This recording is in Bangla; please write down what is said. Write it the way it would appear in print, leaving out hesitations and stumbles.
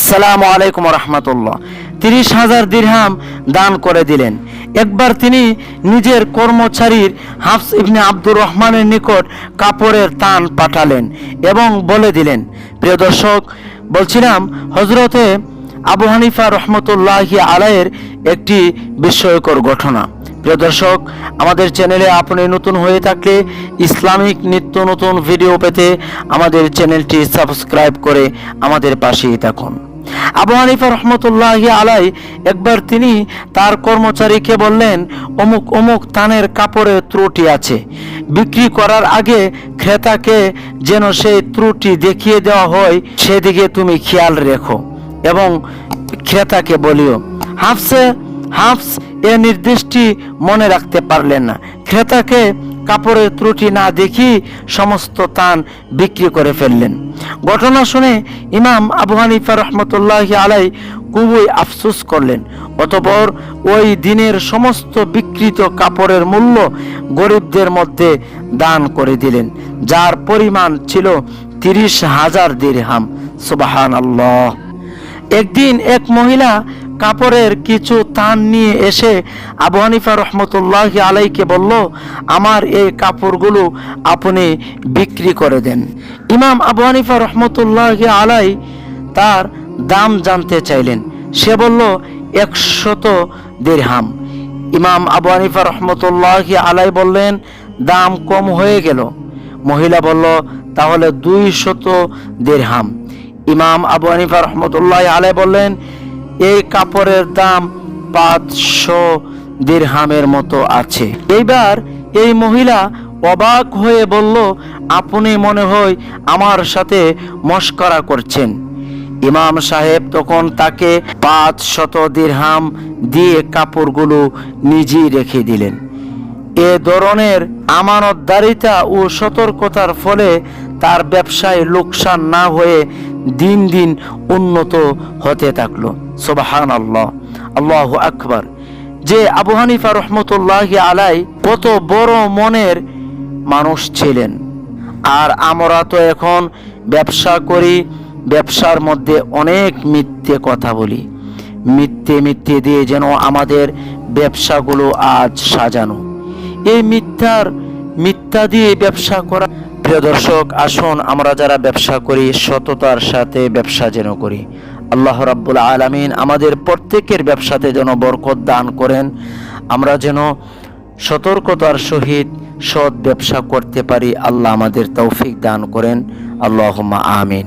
আসসালামু আলাইকুম রহমতুল্লাহ। 30,000 দিরহাম দান করে দিলেন। একবার তিনি নিজের কর্মচারীর হাফস ইবনে আব্দুর রহমানের নিকট কাপড়ের তান পাঠালেন এবং বলে দিলেন। প্রিয় দর্শক, বলছিলাম হযরতে আবু হানিফা রহমতুল্লাহি আলাইহির একটি বিস্ময়কর ঘটনা। প্রিয় দর্শক, আমাদের চ্যানেলে আপনি নতুন হয়ে থাকলে ইসলামিক নিত্য নতুন ভিডিও পেতে আমাদের চ্যানেলটি সাবস্ক্রাইব করে আমাদের পাশেই থাকুন। আবু হানিফা রহমতুল্লাহি আলাইহি একবার তিনি তার কর্মচারীকে বললেন, অমুক অমুক তানের কাপড়ে ত্রুটি আছে, বিক্রি করার আগে ক্রেতাকে যেন সেই ত্রুটি দেখিয়ে দেওয়া হয় সেদিকে তুমি খেয়াল রেখো এবং ক্রেতাকে বলিও। হাফস এ নির্দেশটি মনে রাখতে পারলেন না। ক্রেতাকে কাপড়ের ত্রুটি না দেখি সমস্ত তান বিক্রি করে ফেললেন। ঘটনা শুনে ইমাম আবু হানিফা রহমতুল্লাহি আলাইহি খুবই আফসোস করলেন। অতঃপর ওই দিনের সমস্ত বিক্রিত কাপড়ের মূল্য গরিবদের মধ্যে দান করে দিলেন, যার পরিমাণ ছিল 30,000 দিরহাম। সুবহানাল্লাহ। একদিন এক মহিলা কাপড়ের কিছু তান নিয়ে এসে আবু হানিফা রহমতুল্লাহি আলাইহিকে বলল, আমার এই কাপড়গুলো আপনি বিক্রি করে দেন। ইমাম আবু হানিফা রহমতুল্লাহি আলাইহি তার দাম জানতে চাইলেন। সে বলল 100 দিরহাম। ইমাম আবু হানিফা রহমতুল্লাহি আলাইহি বললেন, দাম কম হয়ে গেল। মহিলা বলল, তাহলে 200 দিরহাম। ইমাম আবু হানিফা রহমতুল্লাহি আলাইহি বললেন, এই কাপড়ের দাম 500 দিরহামের মতো আছে। এইবার এই মহিলা অবাক হয়ে বলল, আপনি মনে হয় আমার সাথে মশকরা করছেন। ইমাম সাহেব তখন তাকে 500 দিরহাম দিয়ে কাপড়গুলো নিজেই রেখে দিলেন। এ ধরনের আমানতদারিতা ও সতর্কতার ফলে তার ব্যবসায় লোকসান না হয়ে দিন দিন উন্নত হতে থাকলো। সুবহানাল্লাহ, আল্লাহু আকবার। যে আবু হানিফা রহমতুল্লাহি আলাইহি কত বড় মনের মানুষ ছিলেন। আর আমরা তো এখন ব্যবসা করি, ব্যবসার মধ্যে অনেক মিথ্যে কথা বলি। মিথ্যে দিয়ে যেন আমাদের ব্যবসাগুলো আজ সাজানো। এই মিথ্যা দিয়ে ব্যবসা করা। প্রিয় দর্শক, আসুন আমরা যারা ব্যবসা করি সততার সাথে ব্যবসা যেন করি। আল্লাহ রাব্বুল আলামিন আমাদের প্রত্যেকের ব্যবসাতে যেন বরকত দান করেন। আমরা যেন সতর্কতার সহিত সৎ ব্যবসা করতে পারি। আল্লাহ আমাদের তৌফিক দান করেন। আল্লাহুম্মা আমিন।